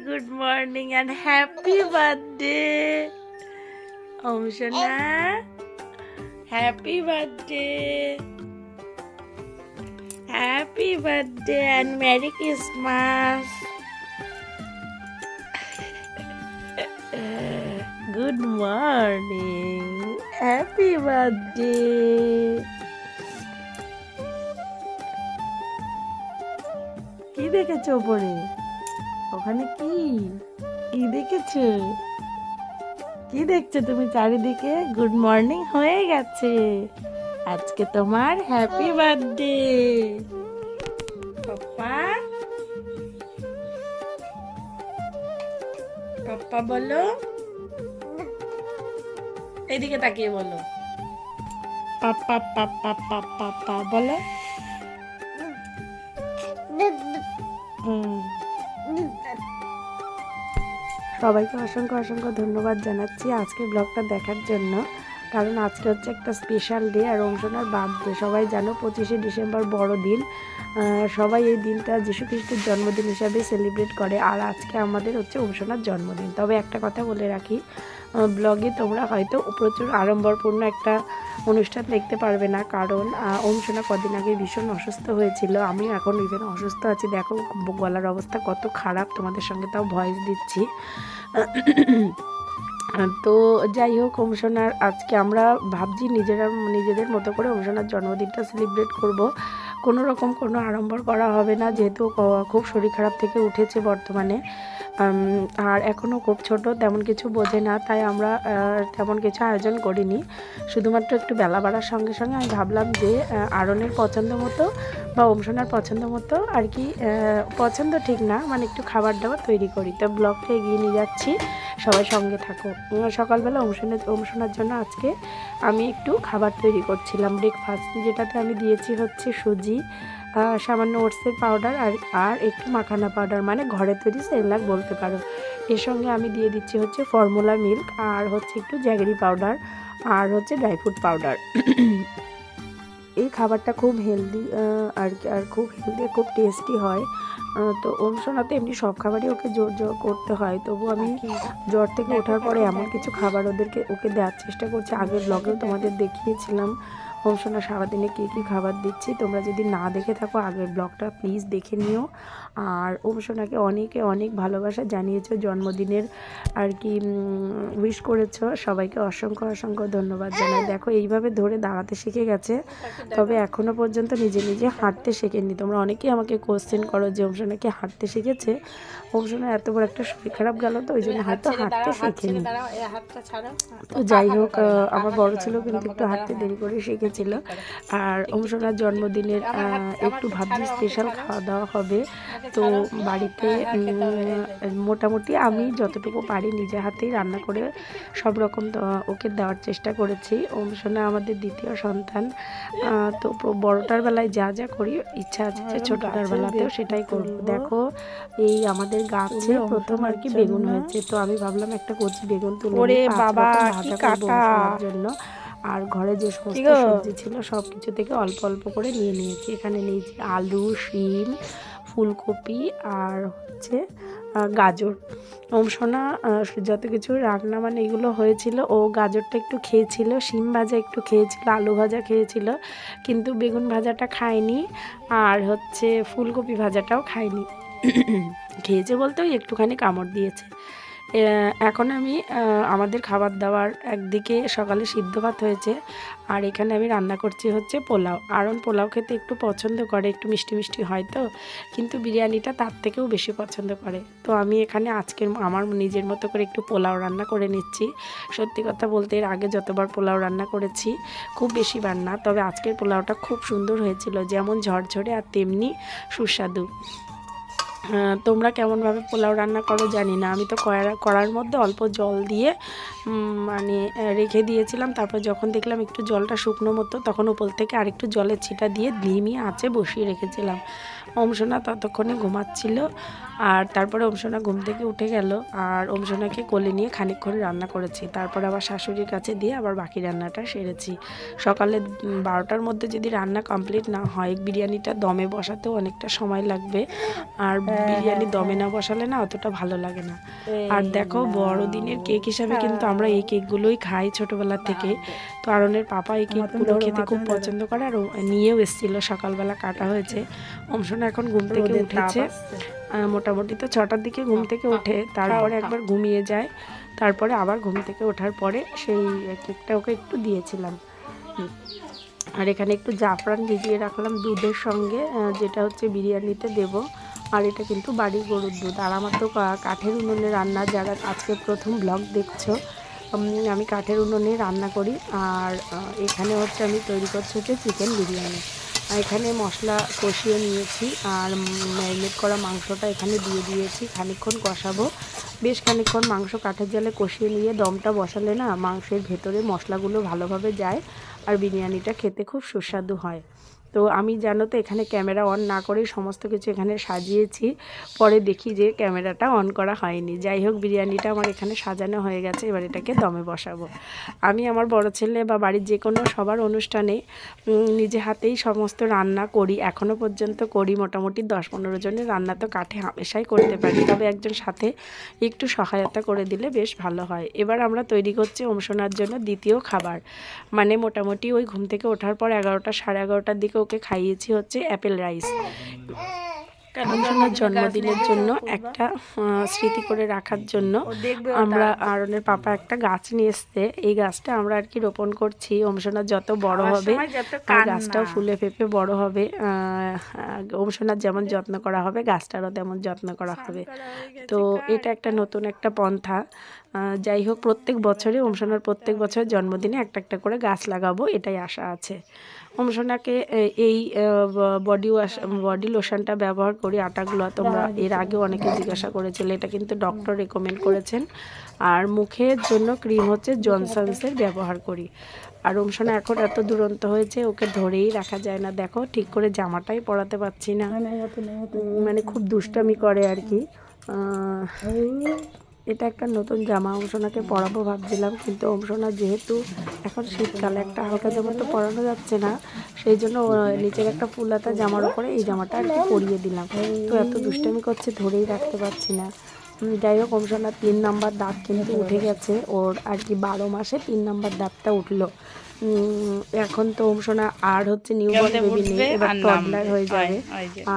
good morning and happy birthday. Om Shana, happy birthday. Happy birthday and Merry Christmas. Good morning. Happy birthday. কি দেখেছো ওপরে? ওখানে কি কি দেখেছো? কি দেখছো তুমি চারিদিকে? গুড মর্নিং হয়ে গেছে, আজকে তোমার হ্যাপি বার্থডে। পাপ্পা পাপ্পা বলো, এইদিকে তাকিয়ে বলো পাপ্পা পাপ্পা পাপ্পা পা বলো। সবাইকে অসংখ্য অসংখ্য ধন্যবাদ জানাচ্ছি আজকে ব্লগটা দেখার জন্য, কারণ আজকে হচ্ছে একটা স্পেশাল ডে আর অংশনার বার্থডে। সবাই জানো 25শে ডিসেম্বর বড়দিন, সবাই এই দিনটা যীশু খ্রিস্টের জন্মদিন হিসাবে সেলিব্রেট করে, আর আজকে আমাদের হচ্ছে অংশনার জন্মদিন। তবে একটা কথা বলে রাখি, ব্লগে তোমরা হয়তো প্রচুর আড়ম্বরপূর্ণ একটা অনুষ্ঠান দেখতে পারবে না, কারণ অংশনা কদিন আগে ভীষণ অসুস্থ হয়েছিল। আমি এখন ইভেন অসুস্থ আছি, দেখো গলার অবস্থা কত খারাপ, তোমাদের সঙ্গে তাও ভয়েস দিচ্ছি। তো যাই হোক, অংশনার আজকে আমরা ভাবছি নিজেদের মতো করে অংশনার জন্মদিনটা সেলিব্রেট করব। কোনো রকম কোনো আড়ম্বর করা হবে না, যেহেতু খুব শরীর খারাপ থেকে উঠেছে বর্তমানে, আর এখনও খুব ছোট, তেমন কিছু বোঝে না, তাই আমরা তেমন কিছু আয়োজন করিনি। শুধুমাত্র একটু বেলা বাড়ার সঙ্গে সঙ্গে আমি ভাবলাম যে আরনের পছন্দ মতো বা অংশনার পছন্দ মতো আর কি, পছন্দ ঠিক না, মানে একটু খাবার দাবার তৈরি করি। তো ব্লগটা এগিয়ে নিয়ে যাচ্ছি, সবাই সঙ্গে থাকো। সকালবেলা অংশনার জন্য আজকে আমি একটু খাবার তৈরি করছিলাম, ব্রেকফাস্ট, যেটাতে আমি দিয়েছি হচ্ছে সুজি, সামান্য ওটসের পাউডার আর একটু মাখানা পাউডার, মানে ঘরে তৈরি সেরেলাক বলতে পারো। এর সঙ্গে আমি দিয়ে দিচ্ছি হচ্ছে ফর্মুলা মিল্ক, আর হচ্ছে একটু জ্যাগরি পাউডার, আর হচ্ছে ড্রাই ফ্রুট পাউডার। এই খাবারটা খুব হেলদি আর খুব হেলদি, খুব টেস্টি হয়। তো অংশনাতে এমনি সব খাবারই ওকে জোর করতে হয়, তবু আমি জ্বর থেকে ওঠার পরে এমন কিছু খাবার ওকে দেওয়ার চেষ্টা করছি। আগের ব্লগেও তোমাদের দেখিয়েছিলাম অংশনা সারাদিনে কী কী খাবার দিচ্ছি, তোমরা যদি না দেখে থাকো আগের ব্লগটা প্লিজ দেখে নিও। আর অংশনাকে অনেক ভালোবাসা জানিয়েছো, জন্মদিনের আর কি উইশ করেছো, সবাইকে অসংখ্য অসংখ্য ধন্যবাদ জানাই। দেখো এইভাবে ধরে দাঁড়াতে শিখে গেছে, তবে এখনও পর্যন্ত নিজে হাঁটতে শেখেনি। তোমরা অনেকেই আমাকে কোশ্চেন করো যে অংশনা কি হাঁটতে শিখেছে। অংশনা এত বড় একটা শরীর খারাপ গেল, তো ওই জন্য হয়তো হাঁটতে শেখেনি। তো যাই হোক, আমার বড় ছিল কিন্তু একটু হাঁটতে দেরি করে শিখেছিল। আর অংশনার জন্মদিনের একটু ভাবছি স্পেশাল খাওয়া দাওয়া হবে, তো বাড়িতে মোটামুটি আমি যতটুকু পারি নিজে হাতেই রান্না করে সব রকম ওকে দেওয়ার চেষ্টা করেছি। অংশনা আমাদের দ্বিতীয় সন্তান, তো বড়টার বেলায় যা যা করি ইচ্ছা আছে যে ছোটটার বেলাতেও সেটাই করব। দেখো এই আমাদের গাছে প্রথম আর কি বেগুন হয়েছে, তো আমি ভাবলাম একটা কচি বেগুন তুলে ভাজা করবো অংশনার জন্য। আর ঘরে যে সমস্ত সবজি ছিল সব কিছু থেকে অল্প অল্প করে নিয়েছি। এখানে নিয়েছি আলু, শিম, ফুলকপি আর হচ্ছে গাজর। অংশনা যত কিছু রান্না মানে এগুলো হয়েছিল, ও গাজরটা একটু খেয়েছিল, শিম ভাজা একটু খেয়েছিল, আলু ভাজা খেয়েছিল, কিন্তু বেগুন ভাজাটা খায়নি, আর হচ্ছে ফুলকপি ভাজাটাও খায়নি। খেয়েছে বলতে ওই একটুখানি কামড় দিয়েছে। এখন আমি আমাদের খাবার দাবার, একদিকে সকালে সিদ্ধ ভাত হয়েছে, আর এখানে আমি রান্না করছি হচ্ছে পোলাও। আরন পোলাও খেতে একটু পছন্দ করে, একটু মিষ্টি মিষ্টি হয় তো, কিন্তু বিরিয়ানিটা তার থেকেও বেশি পছন্দ করে। তো আমি এখানে আজকের আমার নিজের মতো করে একটু পোলাও রান্না করে নিচ্ছি। সত্যি কথা বলতে এর আগে যতবার পোলাও রান্না করেছি খুব বেশিবার না, তবে আজকের পোলাওটা খুব সুন্দর হয়েছিল, যেমন ঝরঝরে আর তেমনি সুস্বাদু। তোমরা কেমনভাবে পোলাও রান্না করো জানি না, আমি তো কড়ার মধ্যে অল্প জল দিয়ে মানে রেখে দিয়েছিলাম, তারপর যখন দেখলাম একটু জলটা শুকনো মতো, তখন উপর থেকে আরেকটু জলের ছিটা দিয়ে ধিমি আঁচে বসিয়ে রেখেছিলাম। অংশনা ততক্ষণে ঘুমাচ্ছিল, আর তারপরে অংশনা ঘুম থেকে উঠে গেল, আর অংশনাকে কোলে নিয়ে খানিকক্ষণ রান্না করেছি, তারপর আবার শাশুড়ির কাছে দিয়ে আবার বাকি রান্নাটা সেরেছি। সকালে 12টার মধ্যে যদি রান্না কমপ্লিট না হয়, বিরিয়ানিটা দমে বসাতেও অনেকটা সময় লাগবে, আর বিরিয়ানি দমে না বসালে না অতটা ভালো লাগে না। আর দেখো বড়দিনের কেক হিসাবে কিন্তু আমরা এই কেকগুলোই খাই ছোটবেলা থেকে। তো আরনের পাপা এই কেকগুলো খেতে খুব পছন্দ করে, আর নিয়েও এসেছিল, সকালবেলা কাটা হয়েছে। অংশনা এখন ঘুম থেকে উঠেছে, মোটামুটি তো 6টার দিকে ঘুম থেকে ওঠে, তারপরে একবার ঘুমিয়ে যায়, তারপরে আবার ঘুম থেকে ওঠার পরে সেই কেকটা ওকে একটু দিয়েছিলাম। আর এখানে একটু জাফরান ভিজিয়ে রাখলাম দুধের সঙ্গে, যেটা হচ্ছে বিরিয়ানিতে দেব। আর এটা কিন্তু বাড়ির গরুর দুধ। আর আমার তো কাঠের উনুনে রান্না, যারা আজকে প্রথম ব্লগ দেখছো, আমি কাঠের উনুনে রান্না করি। আর এখানে হচ্ছে আমি তৈরি করছি হচ্ছে চিকেন বিরিয়ানি। এখানে মশলা কষিয়ে নিয়েছি, আর ম্যারিনেট করা মাংসটা এখানে দিয়ে দিয়েছি, খানিকক্ষণ কষাবো। বেশ খানিকক্ষণ মাংস কাঠের জালে কষিয়ে নিয়ে দমটা বসালে না মাংসের ভেতরে মশলাগুলো ভালোভাবে যায়, আর বিরিয়ানিটা খেতে খুব সুস্বাদু হয়। তো আমি জানো তো এখানে ক্যামেরা অন না করেই সমস্ত কিছু এখানে সাজিয়েছি, পরে দেখি যে ক্যামেরাটা অন করা হয়নি। যাই হোক, বিরিয়ানিটা আমার এখানে সাজানো হয়ে গেছে, এবার এটাকে দমে বসাবো। আমি আমার বড় ছেলে বা বাড়ির যে কোনো সবার অনুষ্ঠানে নিজে হাতেই সমস্ত রান্না করি, এখনও পর্যন্ত করি। মোটামুটি 10-15 জনের রান্না তো কাঠে হামেশাই করতে পারি, তবে একজন সাথে একটু সহায়তা করে দিলে বেশ ভালো হয়। এবার আমরা তৈরি করছি অংশনার জন্য দ্বিতীয় খাবার। মানে মোটামুটি ওই ঘুম থেকে ওঠার পর 11টা সাড়ে 11টার দিকে ওকে খাইয়েছি হচ্ছে অ্যাপেল রাইস। অংশনার জন্মদিনের জন্য একটা স্মৃতি করে রাখার জন্য আমরা আরনের পাপা একটা গাছ নিয়ে এসছে। এই গাছটা আমরা আর কি রোপণ করছি। অংশনার যত বড় হবে গাছটাও ফুলে ফেঁপে বড় হবে, অংশনার যেমন যত্ন করা হবে গাছটারও তেমন যত্ন করা হবে। তো এটা একটা নতুন একটা পন্থা। যাই হোক, প্রত্যেক বছরে অংশনার প্রত্যেক বছর জন্মদিনে একটা একটা করে গাছ লাগাবো, এটাই আশা আছে। অংশনাকে এই বডি লোশনটা ব্যবহার করি, আটাগুলো তোমরা এর আগেও অনেকে জিজ্ঞাসা করেছিলে, এটা কিন্তু ডক্টর রেকমেন্ড করেছেন। আর মুখের জন্য ক্রিম হচ্ছে জনসন্সের ব্যবহার করি। আর অংশনা এখন এত দুরন্ত হয়েছে, ওকে ধরেই রাখা যায় না। দেখো, ঠিক করে জামাটাই পরাতে পারছি না, মানে খুব দুষ্টামি করে আর কি। এটা একটা নতুন জামা অংশনাকে পরাবো ভাবছিলাম, কিন্তু অংশনা যেহেতু এখন শীতকালে একটা হালকা জামা তো পরানো যাচ্ছে না, সেই জন্য নিচের একটা ফুলাতা জামার উপরে এই জামাটা আর কি পরিয়ে দিলাম। তো এত দুষ্টামি করছে, ধরেই রাখতে পারছি না। যাই হোক, অংশনার 3 নাম্বার দাঁত কিন্তু উঠে গেছে, ওর আর কি 12 মাসে 3 নাম্বার দাঁতটা উঠলো। এখন তো অংশনা আর হচ্ছে নিউবর্ন বেবি নেই, এবার টডলার হয়ে যাবে।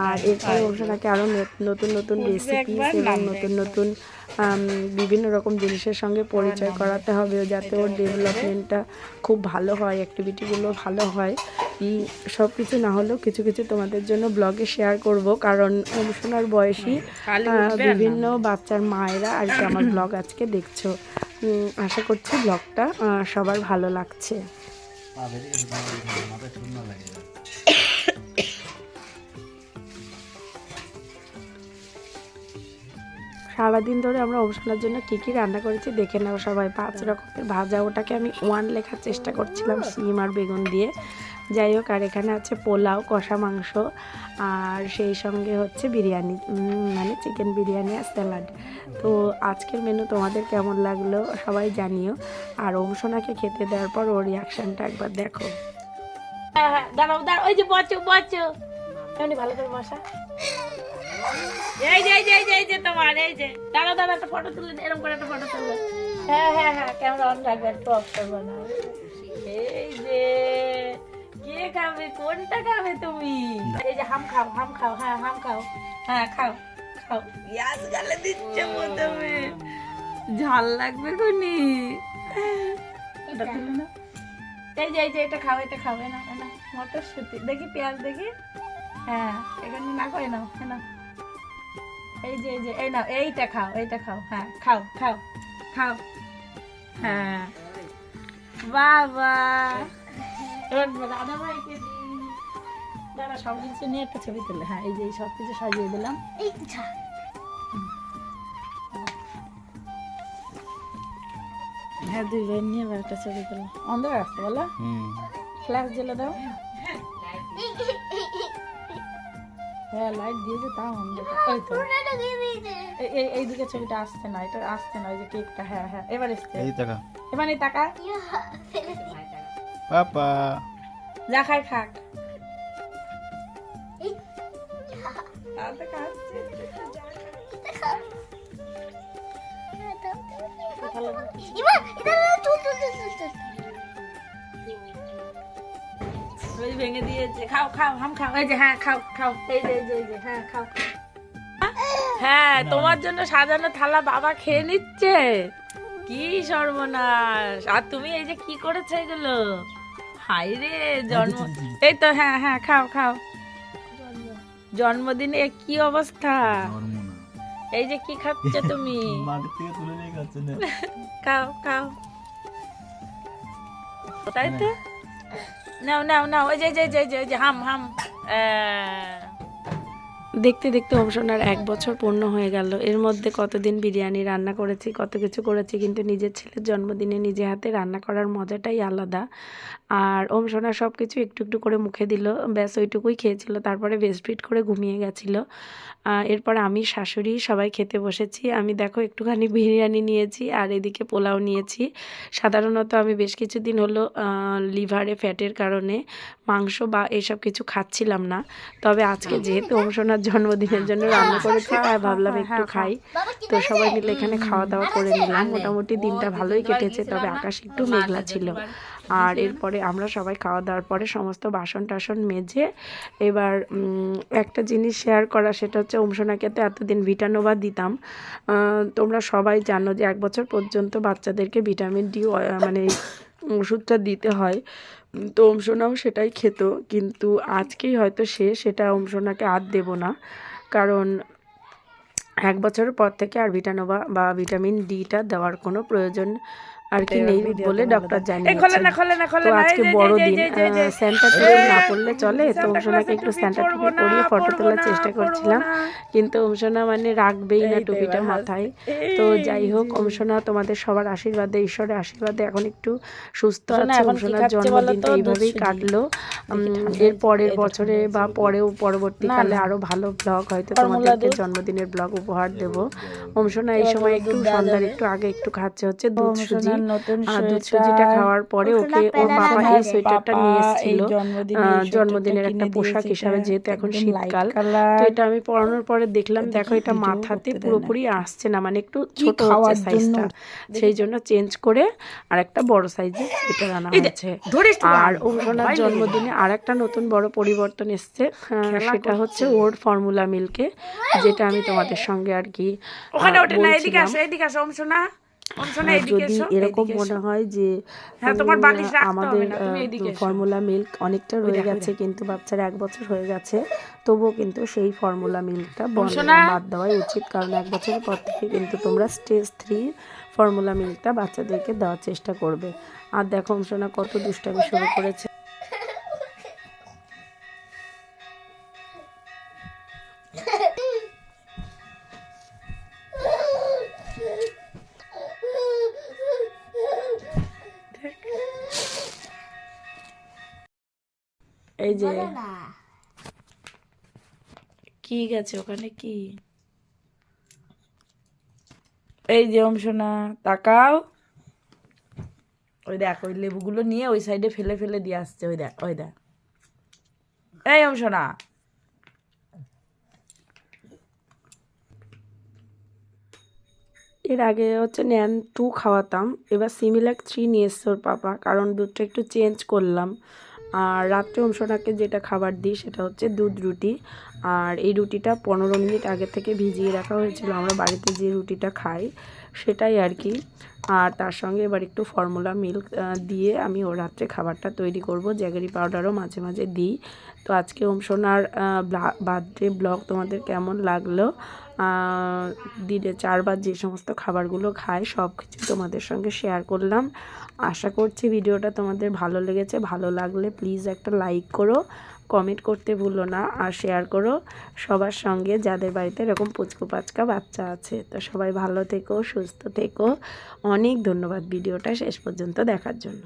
আর এরপরে অংশনাকে আরও নতুন নতুন রেসিপিস এবং নতুন নতুন বিভিন্ন রকম জিনিসের সঙ্গে পরিচয় করাতে হবে, যাতে ওর ডেভেলপমেন্টটা খুব ভালো হয়, অ্যাক্টিভিটিগুলো ভালো হয়। সব কিছু না হলেও কিছু কিছু তোমাদের জন্য ব্লগে শেয়ার করব, কারণ অংশনার বয়সী বিভিন্ন বাচ্চার মায়েরা আর কি আমার ব্লগ আজকে দেখছো। আশা করছি ব্লগটা সবার ভালো লাগছে। সারাদিন ধরে আমরা অংশনার জন্য কী কী রান্না করেছি দেখে নাও সবাই। 5 রকমের ভাজা, ওটাকে আমি 1 লেখার চেষ্টা করছিলাম, শিম আর বেগুন দিয়ে। যাই হোক, আর এখানে আছে পোলাও, কষা মাংস, আর সেই সঙ্গে হচ্ছে বিরিয়ানি, মানে চিকেন বিরিয়ানি আর স্যালাড। তো আজকের মেনু তোমাদের কেমন লাগলো সবাই জানিও। আর অংশনাকে খেতে দেওয়ার পর ওর রিয়াকশানটা একবার দেখো। হ্যাঁ, দাঁড়াও দাঁড়াও, ওই যে বচো এমনি ভালো করে বসা। এই যে তোমার এই যে দাঁড়াও একটা ফটো তুলে, এরকম করে একটা ফটো তুলে। হ্যাঁ, ক্যামেরা অন রাখবে, একটু অফ করবে না। এই যে কে খাবে, কোনটা খাবে তুমি? এই যে হাম খাও, হ্যাঁ হাম খাও, হ্যাঁ খাও ইয়াস গালে দিচ্ছে প্রথমে, ঝাল লাগবে কোনি। এটা তুলে না, এই যে এটা খাও না মটরশুঁটি দেখি, পেঁয়াজ দেখি, হ্যাঁ এখানে না করে নাও, না এই যে এই নাও, এইটা খাও, হ্যাঁ খাও, হ্যাঁ বাবা। এবার দাদা ভাইকে দাদা সব কিছু নিয়ে একটা ছবি তুলে, হ্যাঁ এই যে সব কিছু সাজিয়ে দিলাম। হ্যাঁ, 2 ভাই নিয়ে একটা ছবি তুলে অন্ধকার আসতে বলো, ফ্ল্যাশ জ্বেলে দাও। হ্যাঁ, লাইট দিয়েছে তাও অন্ধকার। ওই তো এইদিকে ছবিটা আসছে না, এটা আসছে না, ওই যে কেকটা। হ্যাঁ এবার এসছে, এবার এই টাকা পাপা যা খাই খাক। ভেঙে দিয়েছে, খাও খাও হাম খাও, এই যে হ্যাঁ খাও খাও, এই যে হ্যাঁ খাও। হ্যাঁ তোমার জন্য সাজানো থালা বাবা খেয়ে নিচ্ছে, কি সর্বনাশ। আর তুমি এই যে কি করেছো এগুলো, হাই রে জন্ম, এই তো হ্যাঁ হ্যাঁ খাও খাও, জন্মদিনে কি অবস্থা, এই যে কি খাচ্ছ তুমি, খাও খাও, তাই তো, নাও নাও নাও, ওই যে হাম হাম। দেখতে দেখতে অবসনার 1 বছর পূর্ণ হয়ে গেল। এর মধ্যে কতদিন বিরিয়ানি রান্না করেছি, কত কিছু করেছি, কিন্তু নিজের ছেলের জন্মদিনে নিজে হাতে রান্না করার মজাটাই আলাদা। আর অবসনা সব কিছু একটু একটু করে মুখে দিল, ব্যাস ওইটুকুই খেয়েছিল, তারপরে বেস্টফিট করে ঘুমিয়ে গেছিল। এরপর আমি শাশুড়ি সবাই খেতে বসেছি। আমি দেখো একটুখানি বিরিয়ানি নিয়েছি আর এদিকে পোলাও নিয়েছি। সাধারণত আমি বেশ কিছুদিন হলো লিভারে ফ্যাটের কারণে মাংস বা এসব কিছু খাচ্ছিলাম না, তবে আজকে যেহেতু অবসনার জন্মদিনের জন্য রান্না করেছি তাই ভাবলাম একটু খাই। তো সবাই মিলে এখানে খাওয়া দাওয়া করে নিলাম। মোটামুটি দিনটা ভালোই কেটেছে, তবে আকাশ একটু মেঘলা ছিল। আর এরপরে আমরা সবাই খাওয়া দাওয়ার পরে সমস্ত বাসন টাসন মেজে এবার একটা জিনিস শেয়ার করা, সেটা হচ্ছে অংশনাকে তো এতদিন ভিটানোভা দিতাম। তোমরা সবাই জানো যে 1 বছর পর্যন্ত বাচ্চাদেরকে ভিটামিন ডি মানে ওষুধটা দিতে হয়। তো অংশনাও সেটাই খেত, কিন্তু আজকেই হয়তো সেটা অংশনাকে আর দেব না, কারণ 1 বছরের পর থেকে আর ভিটানোভা বা ভিটামিন ডিটা দেওয়ার কোনো প্রয়োজন আর কি নেই বলে ডক্টর জানিয়েছেন। তো আজকে বড় দিন, সেন্টার টুপি না পড়লে চলে, তো অংশনাকে একটু সেন্টার টুপি পরিয়ে ফটো তোলার চেষ্টা করছিলাম, কিন্তু অংশনা মানে রাখবেই না টুপিটা মাথায়। তো যাই হোক, অংশনা তোমাদের সবার আশীর্বাদে, ঈশ্বরের আশীর্বাদে এখন একটু সুস্থ আছে। অংশনার জন্মদিনটা এইভাবেই কাটলো। এর পরের বছরে বা পরবর্তীকালে আরো ভালো ব্লগ হয়তো তোমাদেরকে জন্মদিনের ব্লগ উপহার দেব। অংশনা এই সময় একটু সন্ধ্যার একটু আগে একটু খাচ্ছে হচ্ছে দুধ সুজি। দুধ সুজিটা খাওয়ার পরে ওকে ওর বাবা এই সোয়েটারটা নিয়ে এসেছিল জন্মদিনের একটা পোশাক হিসাবে, যেহেতু এখন শীতকাল। তো এটা আমি পরানোর পরে দেখলাম, দেখো এটা মাথাতে পুরোপুরি আসছে না, মানে একটু ছোট হচ্ছে সাইজটা, সেই জন্য চেঞ্জ করে আর একটা বড় সাইজের সোয়েটার আনা হয়েছে। আর অংশনার জন্মদিনে আর একটা নতুন বড় পরিবর্তন এসছে, সেটা হচ্ছে ওর ফর্মুলা মিল্কে, যেটা আমি তোমাদের সঙ্গে আর কি বলছিলাম। যদি এরকম মনে হয় যে আমাদের ফর্মুলা মিল্ক অনেকটা রয়ে গেছে, কিন্তু বাচ্চার 1 বছর হয়ে গেছে, তবুও কিন্তু সেই ফর্মুলা মিল্কটা বাদ দেওয়াই উচিত, কারণ 1 বছরের পর থেকে কিন্তু তোমরা স্টেজ 3 ফর্মুলা মিল্কটা বাচ্চাদেরকে দেওয়ার চেষ্টা করবে। আর দেখো অংশনা কত দুষ্টামি শুরু করেছে। এই যে কি গেছে ওখানে, কি এই যে অংশনা তাকাও, ওই দেখ ওই লেবুগুলো নিয়ে ওই সাইডে ফেলে ফেলে দিয়ে আসছে, ওই দেখ ওই দেখ, এই অংশনা। এর আগে হচ্ছে ন্যান 2 খাওয়াতাম, এবার সিমিলাক 3 নিয়ে এসছে ওর পাপা, কারণ দুধটা একটু চেঞ্জ করলাম। আর রাত্রে অংশনাকে যেটা খাবার দিই সেটা হচ্ছে দুধ রুটি, আর এই রুটিটা 15 মিনিট আগে থেকে ভিজিয়ে রাখা হয়েছিল, আমরা বাড়িতে যে রুটিটা খাই সেটাই আর কি। আর তার সঙ্গে এবার একটু ফর্মুলা মিল্ক দিয়ে আমি ওর রাত্রে খাবারটা তৈরি করব। জ্যাগেরি পাউডারও মাঝে মাঝে দিই। তো আজকে অংশনার বার্থডে ব্লগ তোমাদের কেমন লাগলো, দিনে 4 বার যে সমস্ত খাবারগুলো খায় সব কিছু তোমাদের সঙ্গে শেয়ার করলাম। আশা করছি ভিডিওটা তোমাদের ভালো লেগেছে। ভালো লাগলে প্লিজ একটা লাইক করো, কমেন্ট করতে ভুলো না, আর শেয়ার করো সবার সঙ্গে যাদের বাড়িতে এরকম পুচকু পাচকা বাচ্চা আছে। তো সবাই ভালো থেকো, সুস্থ থেকো। অনেক ধন্যবাদ ভিডিওটা শেষ পর্যন্ত দেখার জন্য।